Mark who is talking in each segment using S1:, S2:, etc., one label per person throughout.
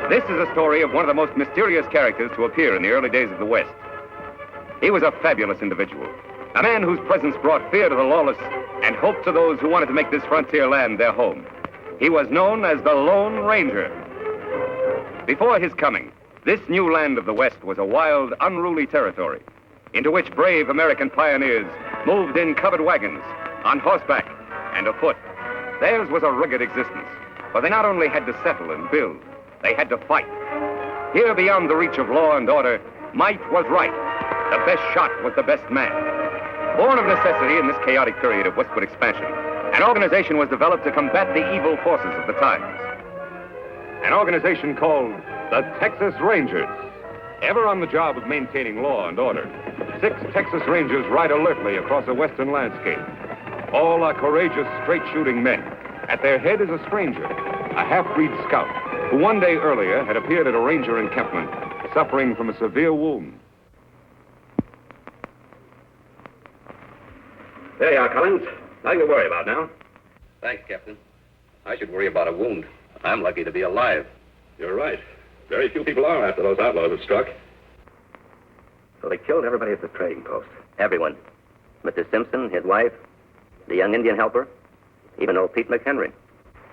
S1: This is a story of one of the most mysterious characters to appear in the early days of the West. He was a fabulous individual, a man whose presence brought fear to the lawless and hope to those who wanted to make this frontier land their home. He was known as the Lone Ranger. Before his coming, this new land of the West was a wild, unruly territory into which brave American pioneers moved in covered wagons, on horseback, and afoot. Theirs was a rugged existence, for they not only had to settle and build, they had to fight. Here, beyond the reach of law and order, might was right. The best shot was the best man. Born of necessity in this chaotic period of westward expansion, an organization was developed to combat the evil forces of the times. An organization called the Texas Rangers. Ever on the job of maintaining law and order, 6 Texas Rangers ride alertly across a western landscape. All are courageous, straight-shooting men. At their head is a stranger, a half-breed scout, who one day earlier had appeared at a ranger encampment, suffering from a severe wound.
S2: There you are, Collins. Nothing to worry about now.
S3: Thanks, Captain. I should worry about a wound. I'm lucky to be alive.
S2: You're right. Very few people are after those outlaws have struck.
S3: So they killed everybody at the trading post. Everyone. Mr. Simpson, his wife, the young Indian helper, even old Pete McHenry.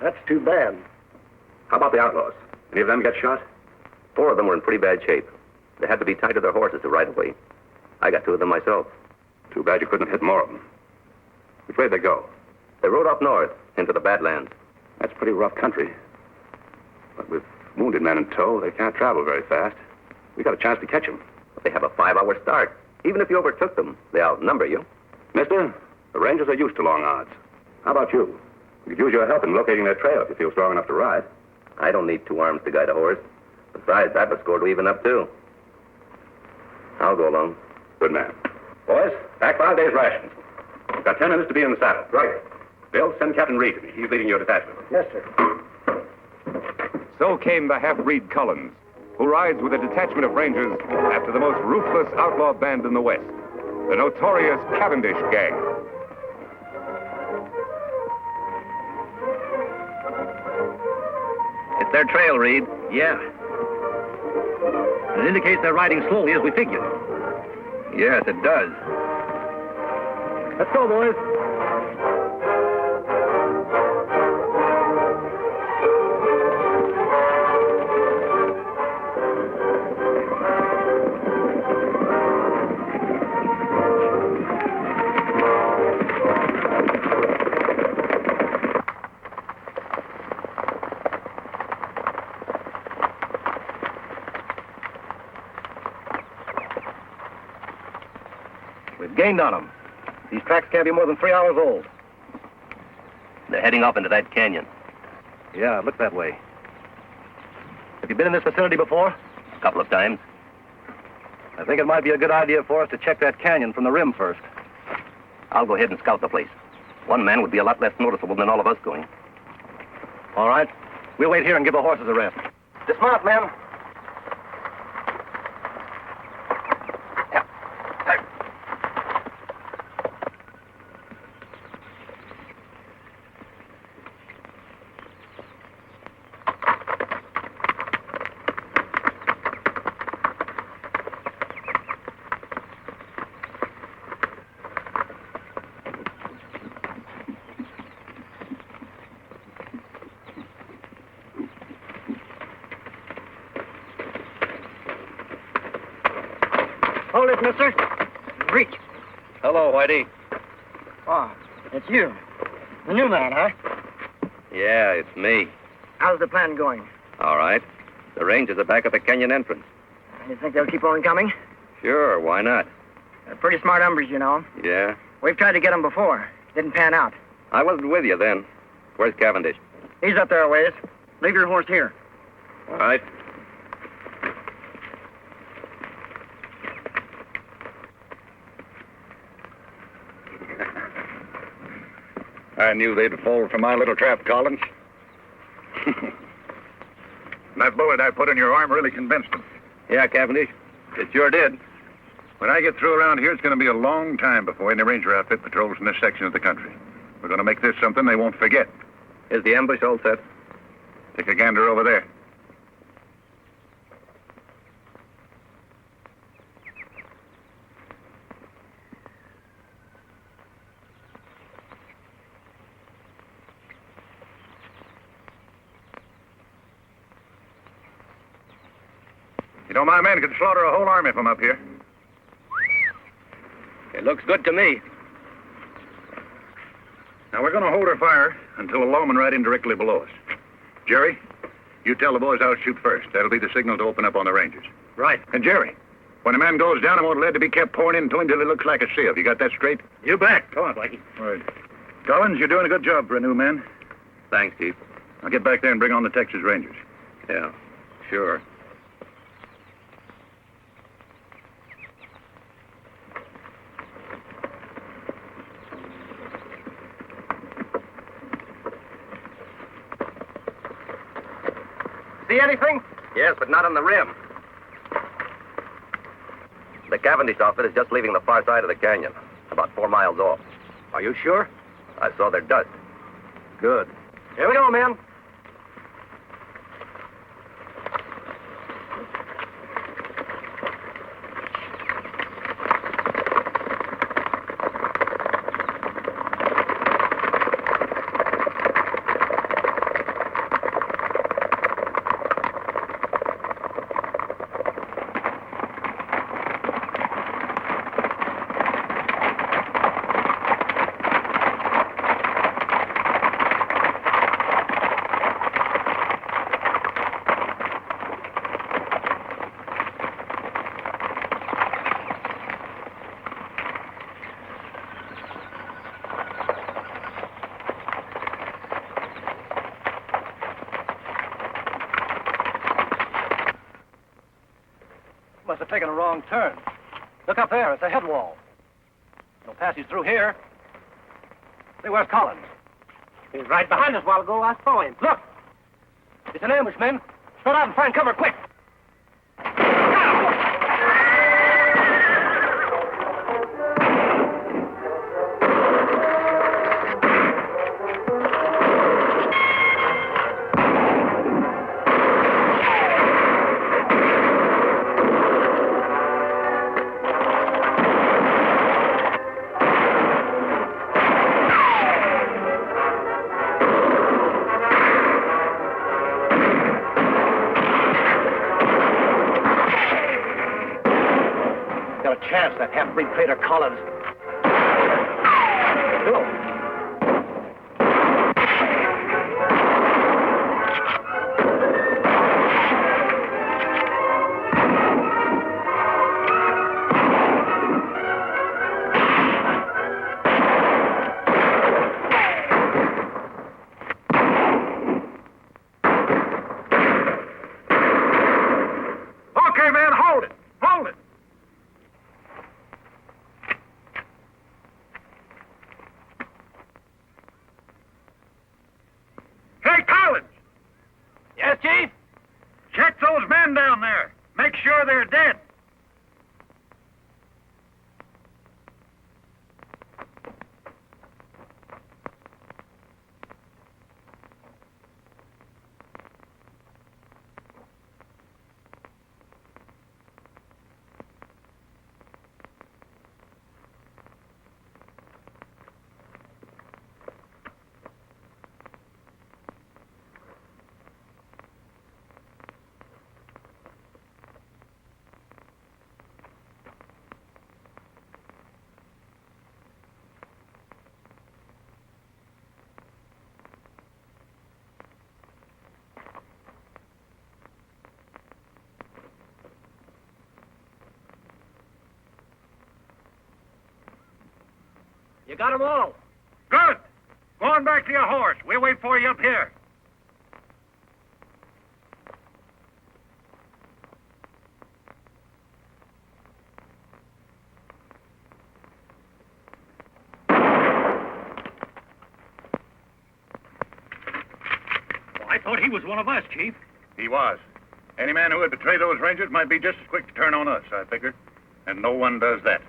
S2: That's too bad. How about the outlaws? Any of them get shot?
S3: 4 of them were in pretty bad shape. They had to be tied to their horses to ride away. I got 2 of them myself.
S2: Too bad you couldn't have hit more of them. Which way'd they go?
S3: They rode up north into the Badlands.
S2: That's pretty rough country. But with wounded men in tow, they can't travel very fast. We got a chance to catch them.
S3: But they have a 5-hour start. Even if you overtook them, they outnumber you.
S2: Mister, the Rangers are used to long odds. How about you? We could use your help in locating their trail if you feel strong enough to ride.
S3: I don't need 2 arms to guide a horse. Besides, I've a score to even up, too. I'll go along.
S2: Good man. Boys, pack 5 days' rations. We've got 10 minutes to be in the saddle.
S4: Right.
S2: Bill, send Captain Reid to me. He's leading your detachment.
S4: Yes, sir.
S1: So came the half-breed Collins, who rides with a detachment of Rangers after the most ruthless outlaw band in the West, the notorious Cavendish Gang.
S5: It's their trail, Reid. Yeah. It indicates they're riding slowly as we figured.
S3: Yes, it does.
S4: Let's go, boys.
S5: We've gained on them. These tracks can't be more than 3 hours old. They're heading off into that canyon. Yeah, look that way. Have you been in this vicinity before? A couple of times. I think it might be a good idea for us to check that canyon from the rim first. I'll go ahead and scout the place. One man would be a lot less noticeable than all of us going. All right. We'll wait here and give the horses a rest. Dismount, men.
S4: Hold it, mister. Reach.
S5: Hello, Whitey.
S4: Oh, it's you. The new man, huh?
S3: Yeah, it's me.
S4: How's the plan going?
S3: All right. The Rangers are back at the canyon entrance.
S4: You think they'll keep on coming?
S3: Sure, why not?
S4: They're pretty smart hombres, you know.
S3: Yeah.
S4: We've tried to get them before. Didn't pan out.
S3: I wasn't with you then. Where's Cavendish?
S4: He's up there a ways. Leave your horse here.
S3: All right.
S6: I knew they'd fall for my little trap, Collins. That bullet I put in your arm really convinced them.
S3: Yeah, Cavendish. It sure did.
S6: When I get through around here, it's going to be a long time before any ranger outfit patrols in this section of the country. We're going to make this something they won't forget.
S3: Is the ambush all set?
S6: Take a gander over there. My men could slaughter a whole army from up here.
S5: It looks good to me.
S6: Now, we're going to hold our fire until a lawman ride in directly below us. Jerry, you tell the boys I'll shoot first. That'll be the signal to open up on the Rangers.
S5: Right.
S6: And Jerry, when a man goes down, I want lead to be kept pouring into him till he looks like a sieve. You got that straight?
S5: You bet. Come on, Blackie.
S6: All right. Collins, you're doing a good job for a new man.
S3: Thanks, Chief.
S6: I'll get back there and bring on the Texas Rangers.
S3: Yeah, sure.
S5: See anything?
S3: Yes, but not on the rim. The Cavendish outfit is just leaving the far side of the canyon, about 4 miles off.
S5: Are you sure?
S3: I saw their dust.
S5: Good. Here we go, men. Must have taken a wrong turn. Look up there. It's a head wall. No passage through here. See, where's Collins? He was right behind us a while ago. I saw him. Look! It's an ambush, men. Spread out and find cover, quick! Got a chance, that half-breed traitor Collins. Go.
S6: Okay, man, hold it. Hold it. Hey, Collins!
S5: Yes, Chief?
S6: Check those men down there. Make sure they're dead.
S5: You got them all.
S6: Good. Go on back to your horse. We'll wait for you up here.
S5: I thought he was one of us, Chief.
S6: He was. Any man who would betray those Rangers might be just as quick to turn on us, I figured. And no one does that.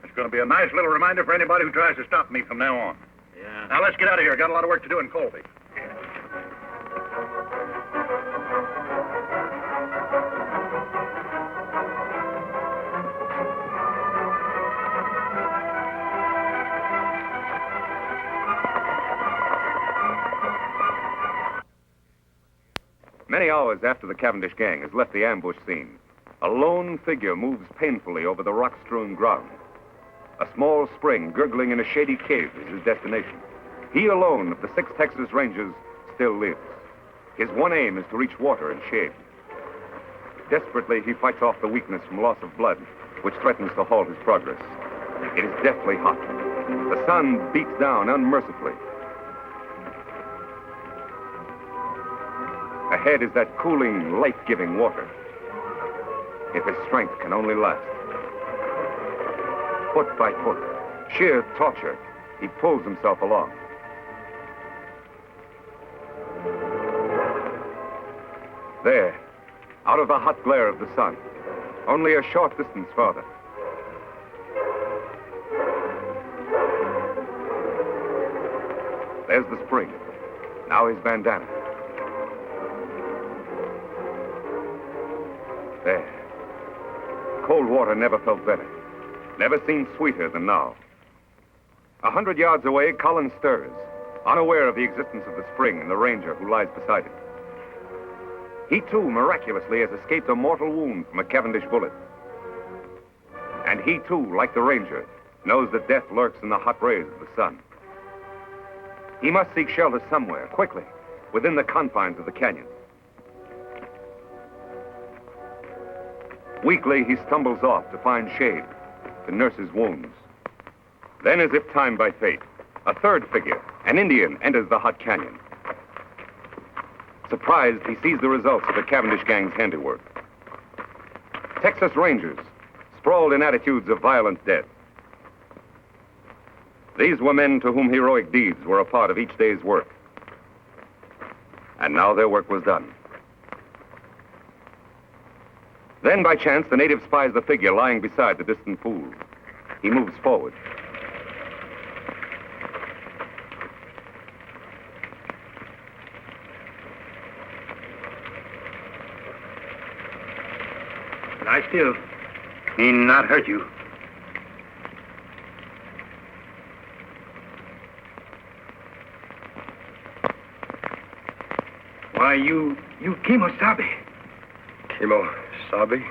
S6: It's going to be a nice little reminder for anybody who tries to stop me from now on.
S5: Yeah.
S6: Now, let's get out of here. Got a lot of work to do in Colby.
S1: Many hours after the Cavendish gang has left the ambush scene, a lone figure moves painfully over the rock-strewn ground. A small spring gurgling in a shady cave is his destination. He alone of the 6 Texas Rangers still lives. His one aim is to reach water and shade. Desperately, he fights off the weakness from loss of blood, which threatens to halt his progress. It is deathly hot. The sun beats down unmercifully. Ahead is that cooling, life-giving water. If his strength can only last. Foot by foot, sheer torture, he pulls himself along. There, out of the hot glare of the sun, only a short distance farther. There's the spring. Now his bandana. There. Cold water never felt better. Never seemed sweeter than now. 100 yards away, Collins stirs, unaware of the existence of the spring and the ranger who lies beside it. He, too, miraculously has escaped a mortal wound from a Cavendish bullet. And he, too, like the ranger, knows that death lurks in the hot rays of the sun. He must seek shelter somewhere, quickly, within the confines of the canyon. Weakly, he stumbles off to find shade, to nurse his wounds. Then, as if timed by fate, a third figure, an Indian, enters the hot canyon. Surprised, he sees the results of the Cavendish gang's handiwork. Texas Rangers, sprawled in attitudes of violent death. These were men to whom heroic deeds were a part of each day's work. And now their work was done. Then, by chance, the native spies the figure lying beside the distant pool. He moves forward.
S6: Lie still. He not hurt you. Why, you Kimosabe.
S7: Kimosabe?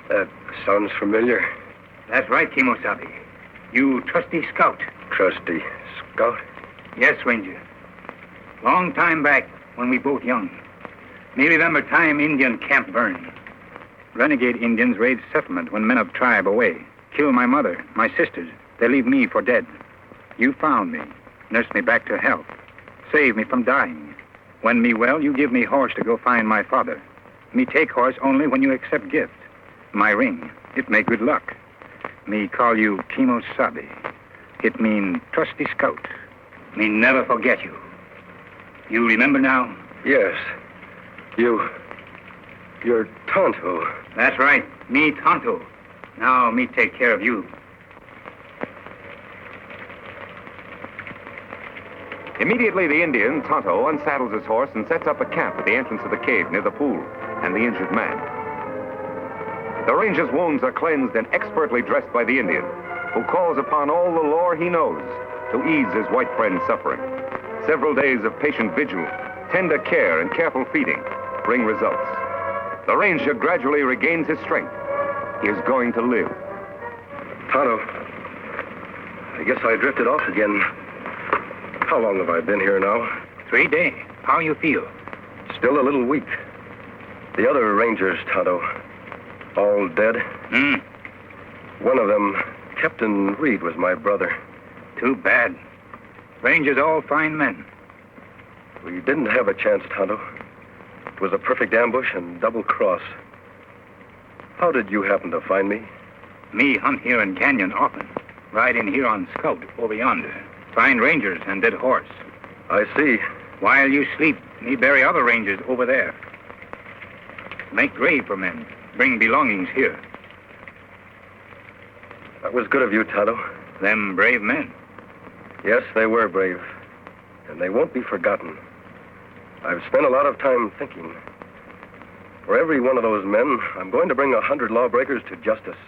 S7: That sounds familiar.
S6: That's right, Kimosabe. You trusty scout.
S7: Trusty scout?
S6: Yes, Ranger. Long time back, when we both young. Me remember time Indian camp burned. Renegade Indians raid settlement when men of tribe away. Kill my mother, my sisters. They leave me for dead. You found me, nursed me back to health. Saved me from dying. When me well, you give me horse to go find my father. Me take horse only when you accept gift. My ring, it make good luck. Me call you Kimosabe. It mean trusty scout. Me never forget you. You remember now?
S7: Yes. You're Tonto.
S6: That's right, me Tonto. Now me take care of you.
S1: Immediately, the Indian, Tonto, unsaddles his horse and sets up a camp at the entrance of the cave near the pool and the injured man. The ranger's wounds are cleansed and expertly dressed by the Indian, who calls upon all the lore he knows to ease his white friend's suffering. Several days of patient vigil, tender care, and careful feeding bring results. The ranger gradually regains his strength. He is going to live.
S7: Tonto, I guess I drifted off again. How long have I been here now?
S6: 3 days. How you feel?
S7: Still a little weak. The other rangers, Tonto, all dead? One of them, Captain Reid, was my brother.
S6: Too bad. Rangers all fine men.
S7: We didn't have a chance, Tonto. It was a perfect ambush and double cross. How did you happen to find me?
S6: Me hunt here in canyon often. Ride in here on scout over yonder. Find rangers and dead horse.
S7: I see.
S6: While you sleep, me bury other rangers over there. Make grave for men. Bring belongings here.
S7: That was good of you, Tonto.
S6: Them brave men.
S7: Yes, they were brave. And they won't be forgotten. I've spent a lot of time thinking. For every one of those men, I'm going to bring 100 lawbreakers to justice.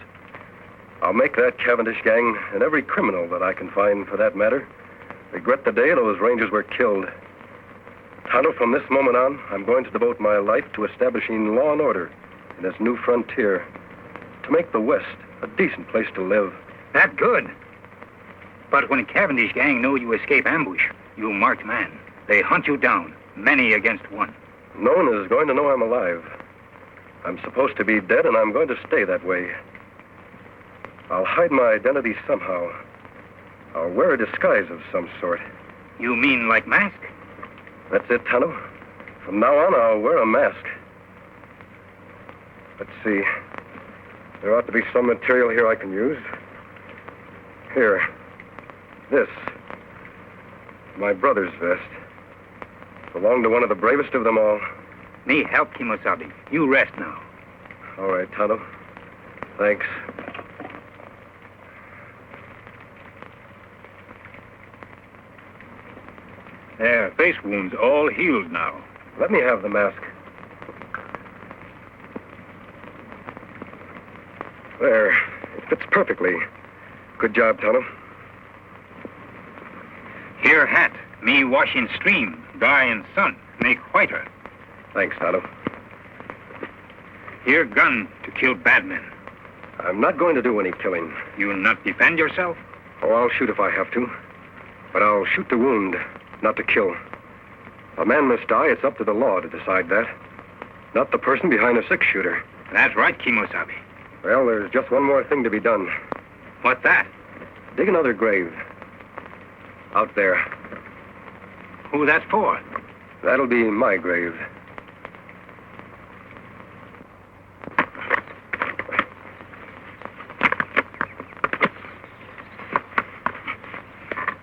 S7: I'll make that Cavendish gang, and every criminal that I can find, for that matter, regret the day those rangers were killed. Tonto, from this moment on, I'm going to devote my life to establishing law and order in this new frontier, to make the West a decent place to live.
S6: That good. But when Cavendish gang know you escape ambush, you marked man. They hunt you down, many against one.
S7: No one is going to know I'm alive. I'm supposed to be dead, and I'm going to stay that way. I'll hide my identity somehow. I'll wear a disguise of some sort.
S6: You mean like mask?
S7: That's it, Tonto. From now on, I'll wear a mask. Let's see. There ought to be some material here I can use. Here. This. My brother's vest. Belonged to one of the bravest of them all.
S6: Me help Kimosabe. You rest now.
S7: All right, Tonto. Thanks.
S6: Their face wounds all healed now.
S7: Let me have the mask. There. It fits perfectly. Good job, Tonto.
S6: Here hat. Me wash in stream. Dry in sun. Make whiter.
S7: Thanks, Tonto.
S6: Here gun to kill bad men.
S7: I'm not going to do any killing.
S6: You not defend yourself?
S7: Oh, I'll shoot if I have to. But I'll shoot to wound, not to kill. A man must die. It's up to the law to decide that. Not the person behind a six-shooter.
S6: That's right, Kimosabe.
S7: Well, there's just one more thing to be done.
S6: What that?
S7: Dig another grave. Out there.
S6: Who that's for?
S7: That'll be my grave.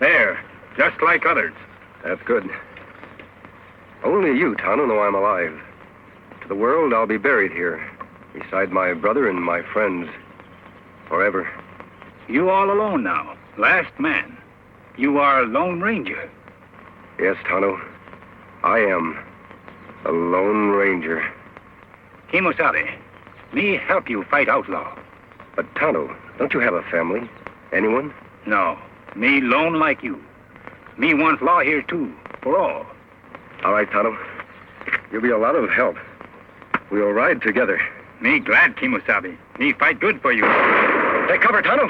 S6: There. Just like others.
S7: That's good. Only you, Tonto, know I'm alive. To the world, I'll be buried here, beside my brother and my friends, forever.
S6: You all alone now. Last man. You are a Lone Ranger.
S7: Yes, Tonto. I am a Lone Ranger.
S6: Kimosabe, me help you fight outlaw.
S7: But, Tonto, don't you have a family? Anyone?
S6: No. Me lone like you. Me want law here, too. For all.
S7: All right, Tonto. You'll be a lot of help. We'll ride together.
S6: Me glad, Kimosabe. Me fight good for you.
S7: Take cover, Tonto.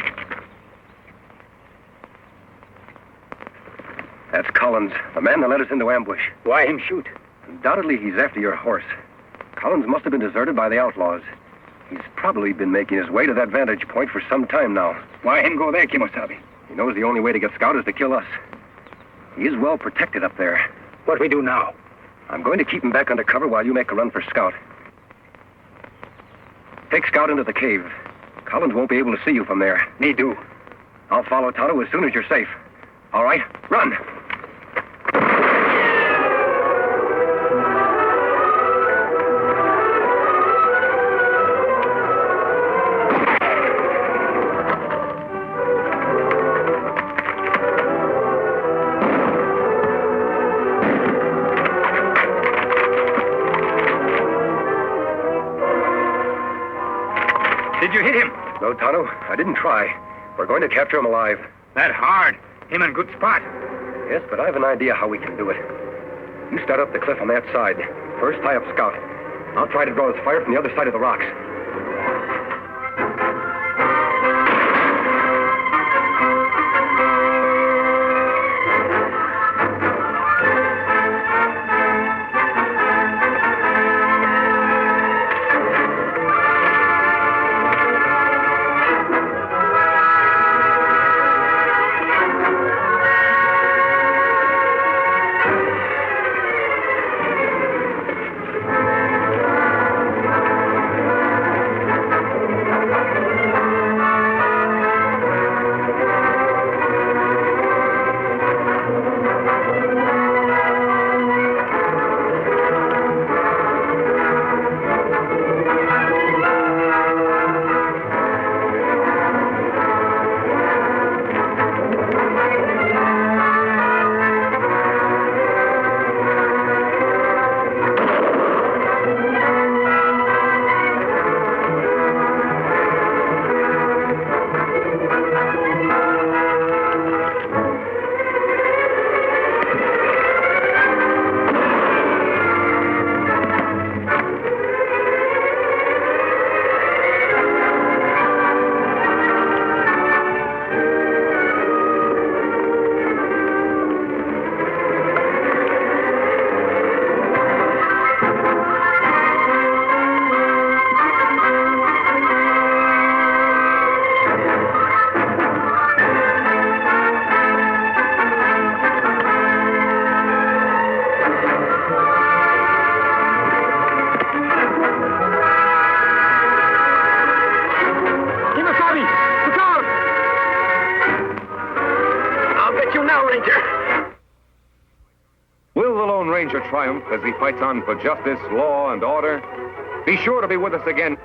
S7: That's Collins, the man that led us into ambush.
S6: Why him shoot?
S7: Undoubtedly, he's after your horse. Collins must have been deserted by the outlaws. He's probably been making his way to that vantage point for some time now.
S6: Why him go there, Kimosabe?
S7: He knows the only way to get Scout is to kill us. He is well protected up there.
S6: What we do now?
S7: I'm going to keep him back under cover while you make a run for Scout. Take Scout into the cave. Collins won't be able to see you from there.
S6: Me do.
S7: I'll follow Tonto as soon as you're safe. All right, run.
S6: Did you hit him?
S7: No, Tonto, I didn't try. We're going to capture him alive.
S6: That hard. Him in good spot.
S7: Yes, but I have an idea how we can do it. You start up the cliff on that side. First, tie up Scout. I'll try to draw his fire from the other side of the rocks.
S1: Lone Ranger triumph as he fights on for justice, law, and order? Be sure to be with us again.